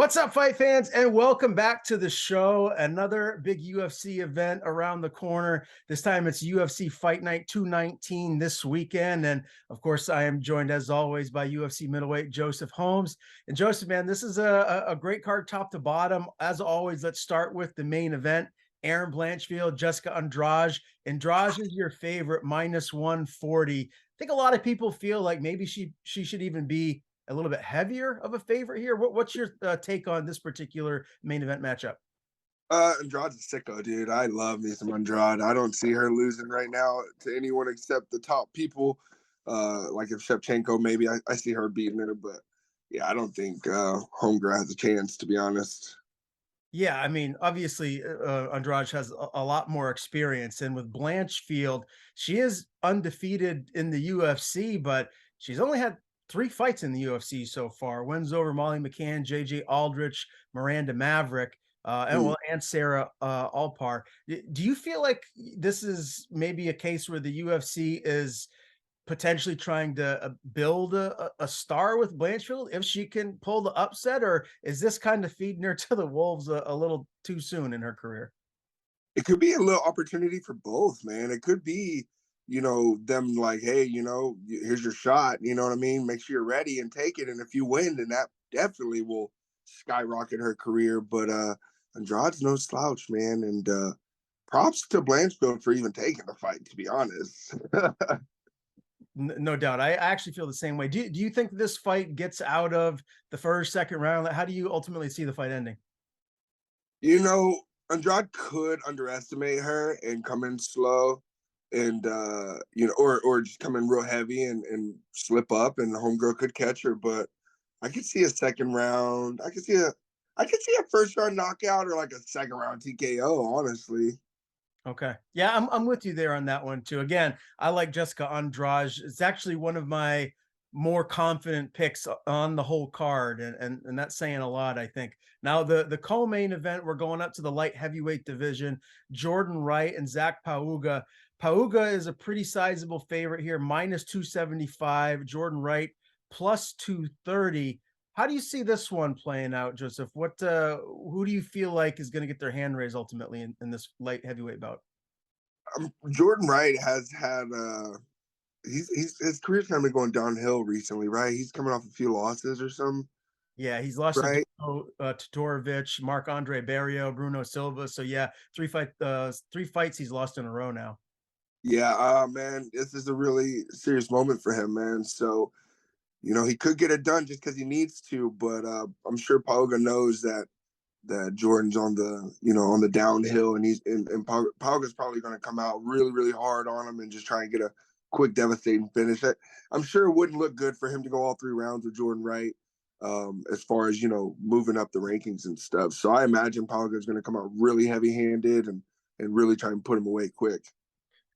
What's up, fight fans, and welcome back to the show. Another big UFC event around the corner. This time it's UFC Fight Night 219 this weekend. And of course, I am joined as always by UFC middleweight Joseph Holmes. And Joseph, man, this is a great card top to bottom. As always, let's start with the main event. Erin Blanchfield, Jessica Andrade. Andrade is your favorite, minus 140. I think a lot of people feel like maybe she should even be a little bit heavier of a favorite here. What's your take on this particular main event matchup? Andrade's a sicko, dude. I love me some Andrade. I don't see her losing right now to anyone except the top people. Like if Shevchenko, maybe I see her beating her, but yeah, I don't think Homegirl has a chance, to be honest. Yeah, I mean, obviously, Andrade has a lot more experience, and with Blanchfield, she is undefeated in the UFC, but she's only had three fights in the UFC so far. Wins over Molly McCann, JJ Aldrich, Miranda Maverick, and Sarah Alpar. Do you feel like this is maybe a case where the UFC is potentially trying to build a star with Blanchfield if she can pull the upset, or is this kind of feeding her to the wolves a little too soon in her career? It could be a little opportunity for both, man. It could be, them like, hey, here's your shot. You know what I mean? Make sure you're ready and take it. And if you win, then that definitely will skyrocket her career. But Andrade's no slouch, man. And props to Blanchfield for even taking the fight, to be honest. No doubt. I actually feel the same way. Do you think this fight gets out of the first, second round? How do you ultimately see the fight ending? Andrade could underestimate her and come in slow and or just come in real heavy and slip up and the homegirl could catch her. But I could see a second round. I could see a first round knockout or like a second round TKO, honestly. Okay. Yeah, I'm with you there on that one too. Again, I like Jessica Andrade. It's actually one of my more confident picks on the whole card, and that's saying a lot, I think. Now the co-main event, we're going up to the light heavyweight division. Jordan Wright and Zach Pauga. Pauga is a pretty sizable favorite here, minus 275. Jordan Wright plus 230. How do you see this one playing out, Joseph? Who do you feel like is going to get their hand raised ultimately in this light heavyweight bout? Jordan Wright has had he's his career's kind of been going downhill recently, right? He's coming off a few losses or something, Yeah, he's lost to right? Todorovic, Mark Andre Barrio, Bruno Silva. So yeah, three fights he's lost in a row now. Yeah, man, this is a really serious moment for him, man. So he could get it done just because he needs to, but I'm sure Pauga knows that Jordan's on the downhill, and Pauga's probably going to come out really really hard on him and just try and get a quick devastating finish. I'm sure it wouldn't look good for him to go all three rounds with Jordan Wright, as far as moving up the rankings and stuff. So I imagine Pauga's going to come out really heavy handed and really try and put him away quick.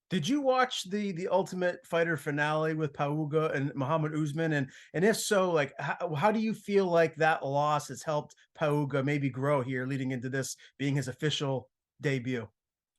Did you watch the Ultimate Fighter finale with Pauga and Muhammad Usman? And if so, like how do you feel like that loss has helped Pauga maybe grow here, leading into this being his official debut?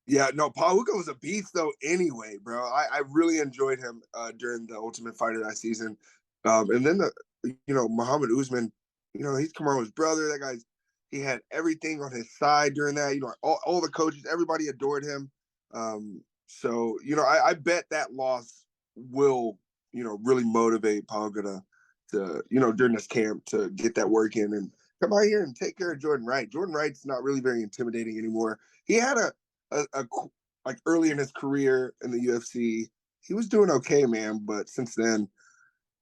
Yeah, no, Pauga was a beast though. Anyway, bro, I really enjoyed him during the Ultimate Fighter that season, and then Muhammad Usman, he's Kamaru's brother. That guy's he had everything on his side during that. All the coaches, everybody adored him. So I bet that loss will really motivate Pauga to during this camp to get that work in and come out here and take care of Jordan Wright. Jordan Wright's not really very intimidating anymore. He had a like early in his career in the UFC, he was doing okay, man. But since then,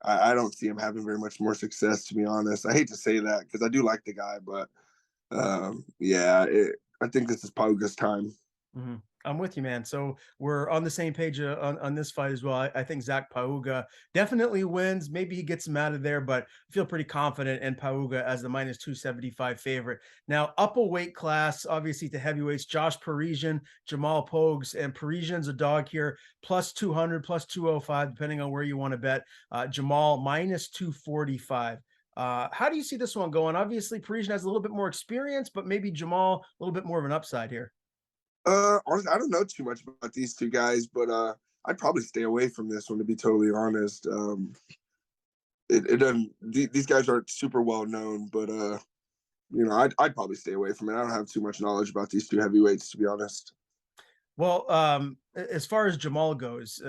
I don't see him having very much more success. To be honest, I hate to say that because I do like the guy, but yeah, I think this is Pauga's time. Mhm. I'm with you, man. So we're on the same page on this fight as well. I think Zach Pauga definitely wins. Maybe he gets him out of there, but I feel pretty confident in Pauga as the minus 275 favorite. Now, up a weight class, obviously to heavyweights, Josh Parisian, Jamal Pogues, and Parisian's a dog here, plus 200, plus 205, depending on where you want to bet. Jamal minus 245. How do you see this one going? Obviously, Parisian has a little bit more experience, but maybe Jamal a little bit more of an upside here. Honestly, I don't know too much about these two guys, but I'd probably stay away from this one to be totally honest. It doesn't. These guys aren't super well known, but I'd probably stay away from it. I don't have too much knowledge about these two heavyweights, to be honest. Well, as far as Jamal goes,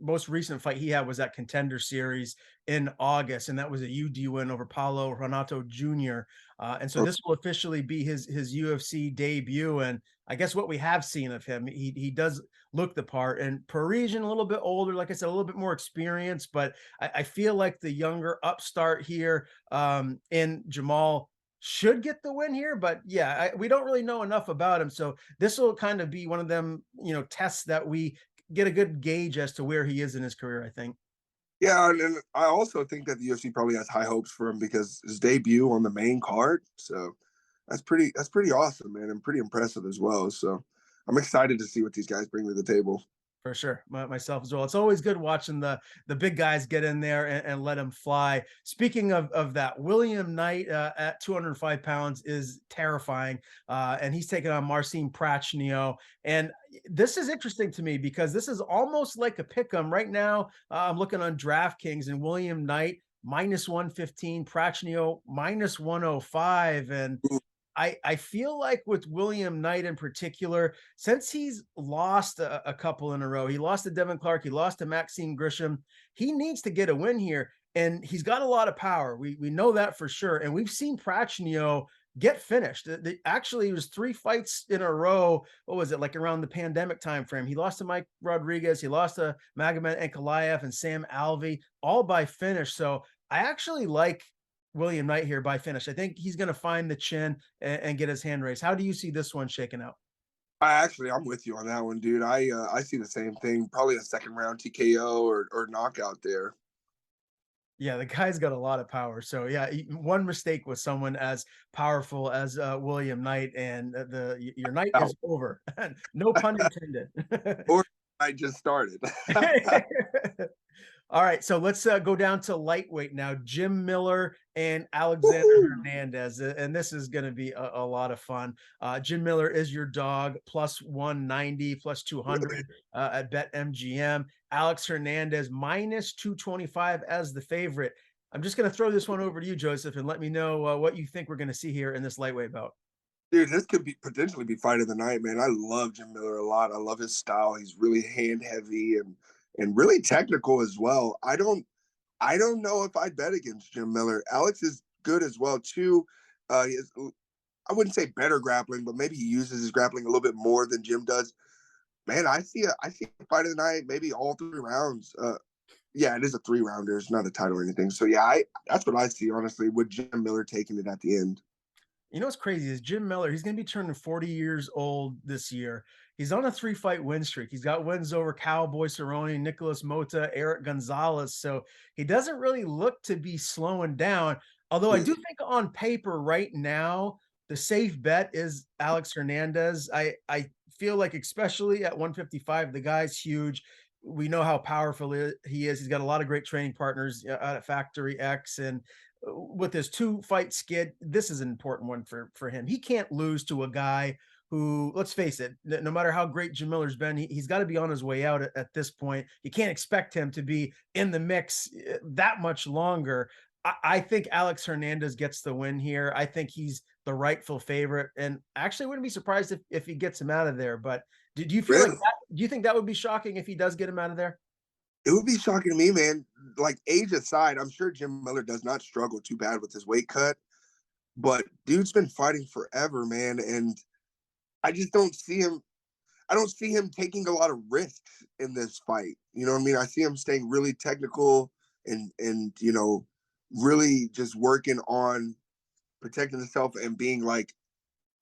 most recent fight he had was that Contender Series in August, and that was a UD win over Paulo Renato Jr. And so Oh, this will officially be his UFC debut. And I guess what we have seen of him, he does look the part. And Parisian, a little bit older, like I said, a little bit more experience, but I feel like the younger upstart here in Jamal should get the win here. But yeah, we don't really know enough about him, so this will kind of be one of them, tests that we get a good gauge as to where he is in his career, I think. yeah, and I also think that the UFC probably has high hopes for him because his debut on the main card. So that's pretty awesome, man, and pretty impressive as well. So I'm excited to see what these guys bring to the table. For sure, myself as well. It's always good watching the big guys get in there and let them fly. Speaking of that, William Knight at 205 pounds is terrifying, and he's taking on Marcin Prachnio. And this is interesting to me because this is almost like a pick 'em right now. I'm looking on DraftKings, and William Knight -115, Prachnio -105, and I feel like with William Knight in particular, since he's lost a couple in a row, he lost to Devin Clark, he lost to Maxime Grisham, he needs to get a win here, and he's got a lot of power. We know that for sure, and we've seen Prachnio get finished. Actually, it was 3 fights in a row. What was it, like around the pandemic time frame? He lost to Mike Rodriguez, he lost to Magomed Ankalaev and Sam Alvey, all by finish. So I actually like William Knight here by finish. I think he's going to find the chin and get his hand raised. How do you see this one shaking out? I'm with you on that one, dude. I see the same thing. Probably a second round TKO or knockout there. Yeah, the guy's got a lot of power. So yeah, one mistake with someone as powerful as William Knight, and your night Out. is over. No pun intended. Or I just started. All right, so let's go down to lightweight now. Jim Miller and Alexander Woo-hoo. Hernandez, and this is going to be a lot of fun. Jim Miller is your dog, +190, Really? +200 at BetMGM. Alex Hernandez -225 as the favorite. I'm just going to throw this one over to you, Joseph, and let me know what you think we're going to see here in this lightweight bout. Dude, this could be potentially be fight of the night, man. I love Jim Miller a lot. I love his style. He's really hand heavy and really technical as well. I don't know if I'd bet against Jim Miller. Alex is good as well too. He is, I wouldn't say better grappling, but maybe he uses his grappling a little bit more than Jim does. Man, I see a fight of the night, maybe all 3 rounds. Yeah, it is a 3 rounder. It's not a title or anything. So yeah, that's what I see honestly with Jim Miller taking it at the end. You know what's crazy is Jim Miller, he's going to be turning 40 years old this year. He's on a 3 fight win streak. He's got wins over Cowboy Cerrone, Nicholas Mota, Eric Gonzalez. So he doesn't really look to be slowing down. Although I do think on paper right now, the safe bet is Alex Hernandez. I feel like, especially at 155, the guy's huge. We know how powerful he is. He's got a lot of great training partners out at Factory X, and with his 2 fight skid, this is an important one for him. He can't lose to a guy who, let's face it, no matter how great Jim Miller's been, he's got to be on his way out at this point. You can't expect him to be in the mix that much longer. I think Alex Hernandez gets the win here. I think he's the rightful favorite, and actually wouldn't be surprised if he gets him out of there. But do you feel like Really? that? Do you think that would be shocking if he does get him out of there? It would be shocking to me, man. Like age aside, I'm sure Jim Miller does not struggle too bad with his weight cut, but dude's been fighting forever, man, and I just don't see him. I don't see him taking a lot of risks in this fight. You know what I mean? I see him staying really technical and really just working on protecting himself and being like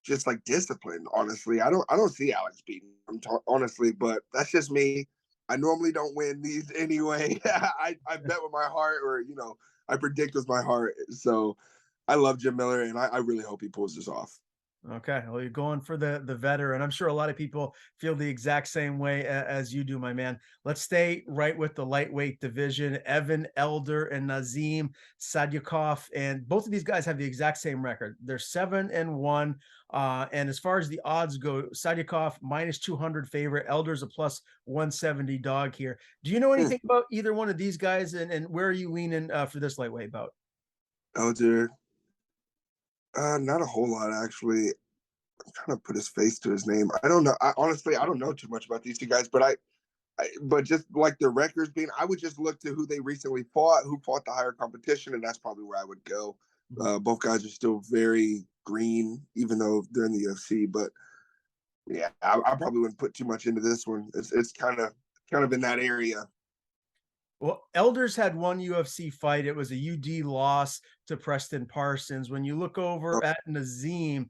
just like disciplined. Honestly, I don't see Alex beating him honestly, but that's just me. I normally don't win these anyway. I bet with my heart, or I predict with my heart. So I love Jim Miller, and I really hope he pulls this off. Okay, well, you're going for the veteran. I'm sure a lot of people feel the exact same way as you do, my man. Let's stay right with the lightweight division. Evan Elder and Nazim Sadyakov, and both of these guys have the exact same record. They're 7-1. And as far as the odds go, Sadyakov -200 favorite, Elder's a +170 dog here. Do you know Hmm. anything about either one of these guys, and where are you leaning for this lightweight bout? Elder, Not a whole lot actually. I'm trying to put his face to his name. I don't know. Honestly, I don't know too much about these two guys, but but just like their records being, I would just look to who they recently fought, who fought the higher competition, and that's probably where I would go. Mhm. Both guys are still very green, even though they're in the UFC. But yeah, I probably wouldn't put too much into this one. It's kind of in that area. Well, Elders had one UFC fight. It was a UD loss to Preston Parsons. When you look over at Nazim,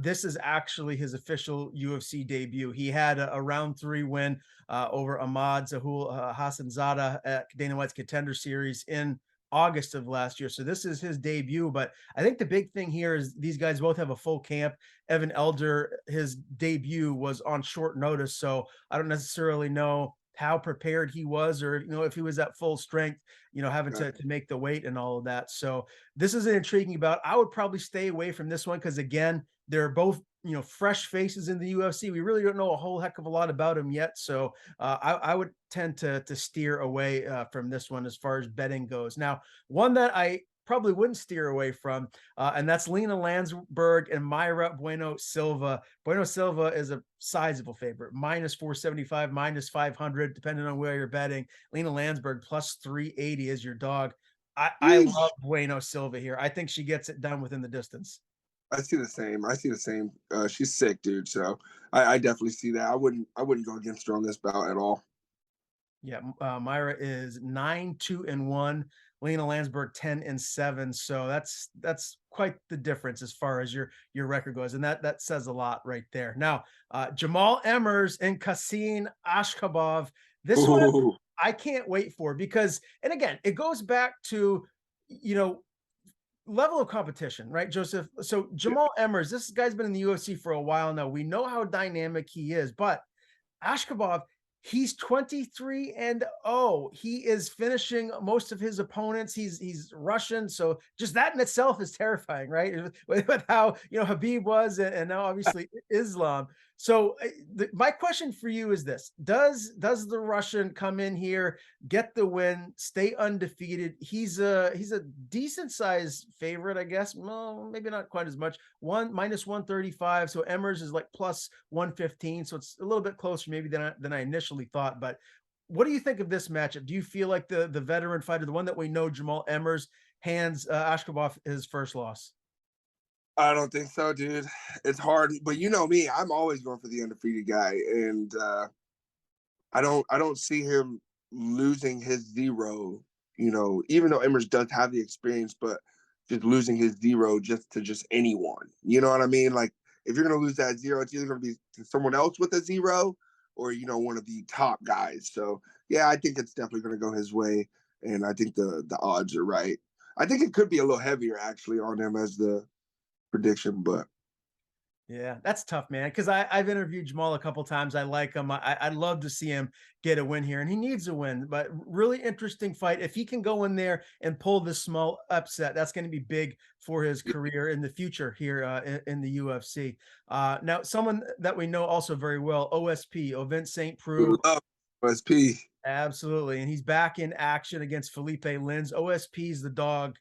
this is actually his official UFC debut. He had a round three win over Ahmad Zahul Hassanzada at Dana White's Contender Series in August of last year. So this is his debut. But I think the big thing here is these guys both have a full camp. Evan Elder, his debut was on short notice. So I don't necessarily know how prepared he was, or if he was at full strength, having to make the weight and all of that. So this is an intriguing bout. I would probably stay away from this one because again, they're both fresh faces in the UFC. We really don't know a whole heck of a lot about them yet. So I would tend to steer away from this one as far as betting goes. Now, one that I probably wouldn't steer away from, and that's Lena Landsberg and Myra Bueno Silva. Bueno Silva is a sizable favorite, minus 475, minus 500, depending on where you're betting. Lena Landsberg plus 380 is your dog. I love Bueno Silva here. I think she gets it done within the distance. I see the same. I see the same. She's sick, dude. So I definitely see that. I wouldn't go against her on this bout at all. Yeah, Myra is 9-2-1. Lena Landsberg 10-7. So that's quite the difference as far as your record goes, and that says a lot right there. Now, Jamal Emmers and Kassim Ashkabov. This one Ooh, I can't wait for because, and again, it goes back to you know level of competition, right, Joseph? So yeah. Jamal Emmers, this guy's been in the UFC for a while now. We know how dynamic he is, but Ashkabov, he's 23-0. He is finishing most of his opponents. He's Russian, so just that in itself is terrifying, right? With how Habib was, and now obviously Islam. So my question for you is this: Does the Russian come in here, get the win, stay undefeated? He's a decent sized favorite, I guess. Well, maybe not quite as much. One minus 135. So Emmers is like plus 115. So it's a little bit closer maybe than I initially thought. But what do you think of this matchup? Do you feel like the veteran fighter, the one that we know, Jamal Emmers, hands Ashkabov his first loss? I don't think so, dude. It's hard, but you know me. I'm always going for the undefeated guy, and I don't see him losing his zero. Even though Emmers does have the experience, but just losing his zero just to just anyone. You know what I mean? Like if you're gonna lose that zero, it's either gonna be to someone else with a zero, or one of the top guys. So yeah, I think it's definitely gonna go his way, and I think the odds are right. I think it could be a little heavier actually on him as the prediction, but Yeah, that's tough, man. Because I've interviewed Jamal a couple times. I like him. I'd love to see him get a win here, and he needs a win. But really interesting fight. If he can go in there and pull this small upset, that's going to be big for his career in the future here in the UFC. Now, someone that we know also very well, OSP, Ovin St. we Preux. love SP. Absolutely. And he's back in action against Felipe Lins. OSP's the dog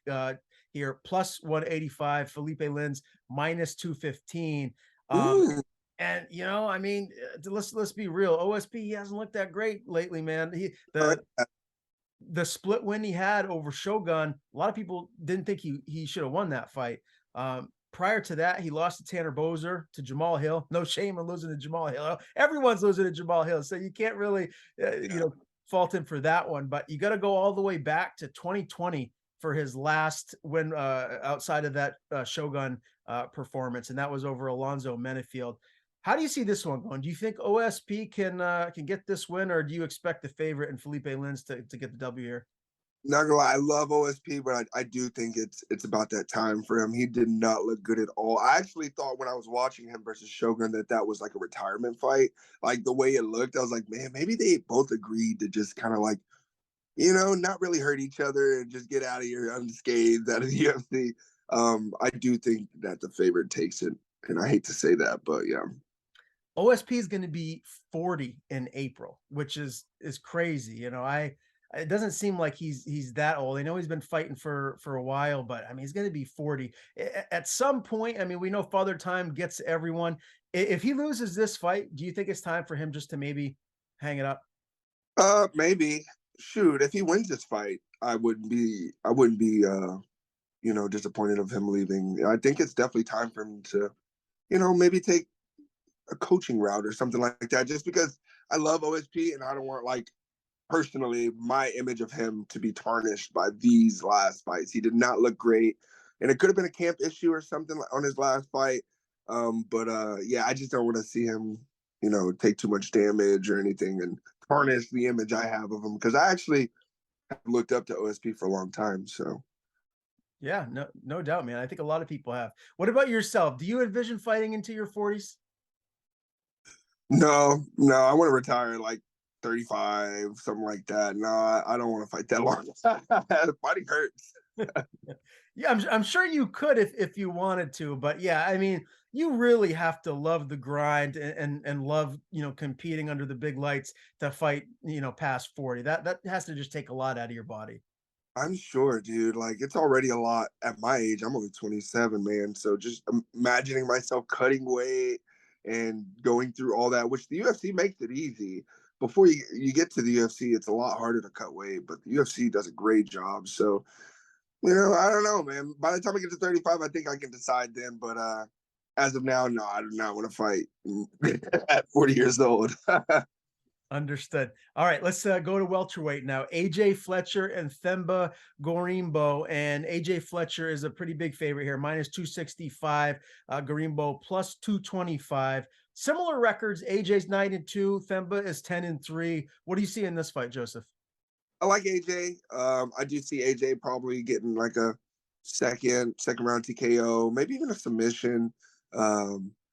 here, plus 185. Felipe Lins minus 215. Um, Ooh, and I mean, let's be real. OSP, he hasn't looked that great lately, man. He all the split win he had over Shogun, a lot of people didn't think he should have won that fight. Prior to that, he lost to Tanner Bozer, to Jamal Hill. No shame in losing to Jamal Hill. Everyone's losing to Jamal Hill, so you can't really, yeah. fault him for that one. But you got to go all the way back to 2020 for his last win outside of that Shogun performance, and that was over Alonzo Menefield. How do you see this one going? Do you think OSP can get this win, or do you expect the favorite and Felipe Lins to get the W here? Not gonna lie, I love OSP, but I do think it's about that time for him. He did not look good at all. I actually thought when I was watching him versus Shogun that was like a retirement fight. Like the way it looked, I was like, man, maybe they both agreed to just kind of like, not really hurt each other and just get out of here unscathed out of the UFC. I do think that the favorite takes it, and I hate to say that, but yeah. OSP is going to be 40 in April, which is crazy. I It doesn't seem like he's that old. I know he's been fighting for a while, but I mean, he's going to be 40 at some point. I mean, we know Father Time gets everyone. If he loses this fight, do you think it's time for him just to maybe hang it up? Maybe. Shoot, if he wins this fight, I wouldn't be disappointed of him leaving. I think it's definitely time for him to, maybe take a coaching route or something like that. Just because I love OSP and I don't want, like, personally my image of him to be tarnished by these last fights. He did not look great, and it could have been a camp issue or something on his last fight. But yeah, I just don't want to see him, take too much damage or anything and tarnish the image I have of him, because I actually have looked up to OSP for a long time. So Yeah, no doubt, man. I think a lot of people have. What about yourself? Do you envision fighting into your 40s? no, no, I want to retire like 35, something like that. No, I don't want to fight that long. Fighting hurts. Yeah, I'm sure you could if you wanted to, but yeah, I mean, you really have to love the grind and love, competing under the big lights to fight, past 40. That has to just take a lot out of your body. I'm sure, dude. Like, it's already a lot at my age. I'm only 27, man. So just imagining myself cutting weight and going through all that, which the UFC makes it easy. Before you get to the UFC, it's a lot harder to cut weight, but the UFC does a great job. So, I don't know, man. By the time I get to 35, I think I can decide then. But as of now, no, I do not want to fight at 40 years old. Understood. All right, let's go to welterweight now. AJ Fletcher and Themba Gorimbo, and AJ Fletcher is a pretty big favorite here, minus 265. Gorimbo plus 225. Similar records. AJ's 9-2. Themba is 10-3. What do you see in this fight, Joseph? I like AJ. I do see AJ probably getting like a second round TKO, maybe even a submission.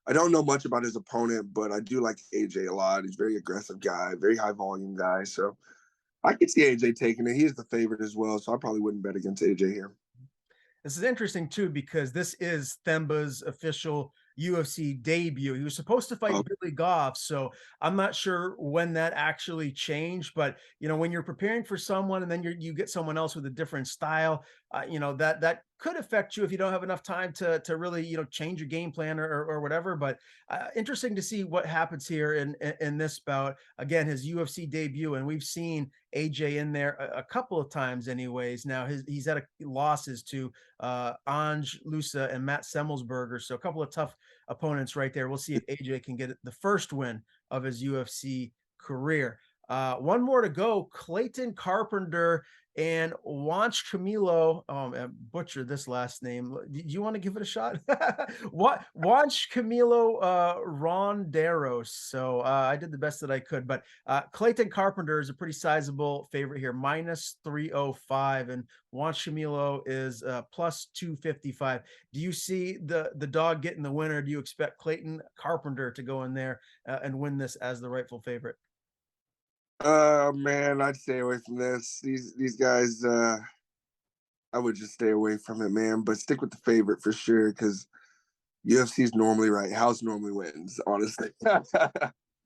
I don't know much about his opponent, but I do like AJ a lot. He's a very aggressive guy, very high volume guy. So I could see AJ taking it. He's the favorite as well, so I probably wouldn't bet against AJ here. This is interesting too because this is Themba's official UFC debut. He was supposed to fight Oh, Billy Goff, so I'm not sure when that actually changed. But when you're preparing for someone and then you get someone else with a different style, that could affect you if you don't have enough time to really change your game plan or whatever. But interesting to see what happens here in this bout. Again, his UFC debut, and we've seen AJ in there a couple of times, anyways. Now he's had losses to Ange Lusa and Matt Semmelsberger. So a couple of tough opponents right there. We'll see if AJ can get the first win of his UFC career. One more to go. Clayton Carpenter and Wanch Camilo. I butchered this last name. Do you want to give it a shot? What Wanch Camilo Ronderos. So I did the best that I could, but Clayton Carpenter is a pretty sizable favorite here, minus 305, and Juan Camilo is plus 255. Do you see the dog getting the winner? Do you expect Clayton Carpenter to go in there and win this as the rightful favorite? man, I'd stay away from this. These guys, I would just stay away from it, man. But stick with the favorite for sure, because UFC is normally right. House normally wins, honestly.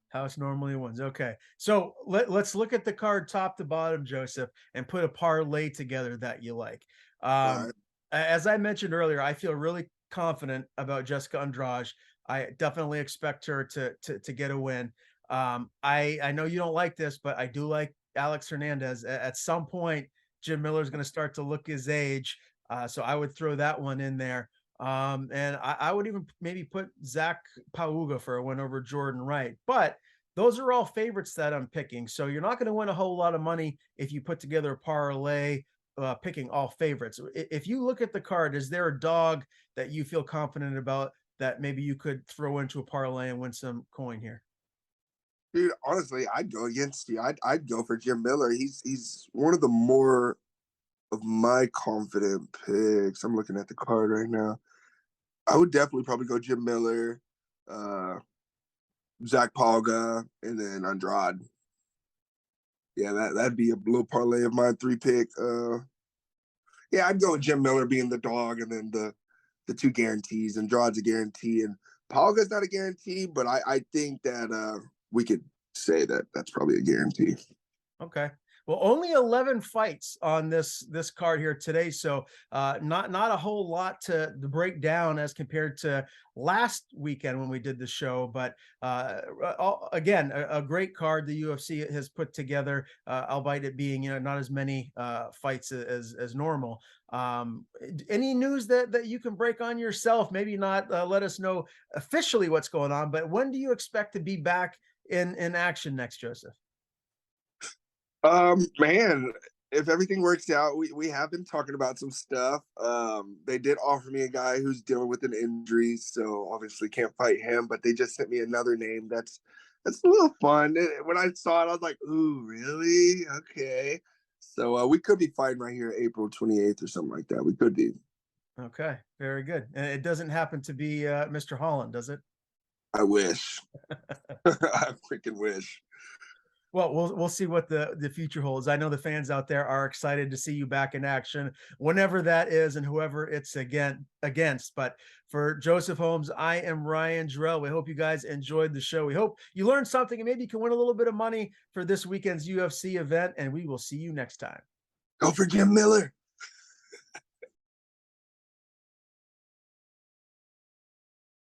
House normally wins. Okay. So let's look at the card top to bottom, Joseph, and put a parlay together that you like. All Um, right. as I mentioned earlier, I feel really confident about Jessica Andrade. I definitely expect her to get a win. I know you don't like this, but I do like Alex Hernandez. At some point, Jim Miller is going to start to look his age. So I would throw that one in there. And I would even maybe put Zach Pauga for a win over Jordan Wright. But those are all favorites that I'm picking. So you're not going to win a whole lot of money if you put together a parlay picking all favorites. If you look at the card, is there a dog that you feel confident about that maybe you could throw into a parlay and win some coin here? Dude, honestly, I'd go against you. I'd go for Jim Miller. He's one of the more of my confident picks. I'm looking at the card right now. I would definitely probably go Jim Miller, uh, Zach Palga, and then Andrade. Yeah, that'd be a little parlay of mine, three pick. Yeah, I'd go with Jim Miller being the dog, and then the two guarantees. Andrade's a guarantee, and Palga's not a guarantee, but I think that we could say that that's probably a guarantee. Okay. Well, only 11 fights on this card here today, so not a whole lot to break down as compared to last weekend when we did the show. But again, a great card the UFC has put together, albeit it being not as many fights as normal. Any news that you can break on yourself? Maybe not let us know officially what's going on, but when do you expect to be back in action next, Joseph? Man, if everything works out, we have been talking about some stuff. They did offer me a guy who's dealing with an injury, so obviously can't fight him. But they just sent me another name that's a little fun. When I saw it, I was like, "Ooh, really? Okay." So we could be fighting right here, April 28th or something like that. We could be. Okay, very good. And it doesn't happen to be Mr. Holland, does it? I wish. I freaking wish. Well, we'll see what the future holds. I know the fans out there are excited to see you back in action, whenever that is, and whoever it's against. But for Joseph Holmes, I am Ryan Jarrell. We hope you guys enjoyed the show. We hope you learned something and maybe you can win a little bit of money for this weekend's UFC event. And we will see you next time. Go for Jim Miller.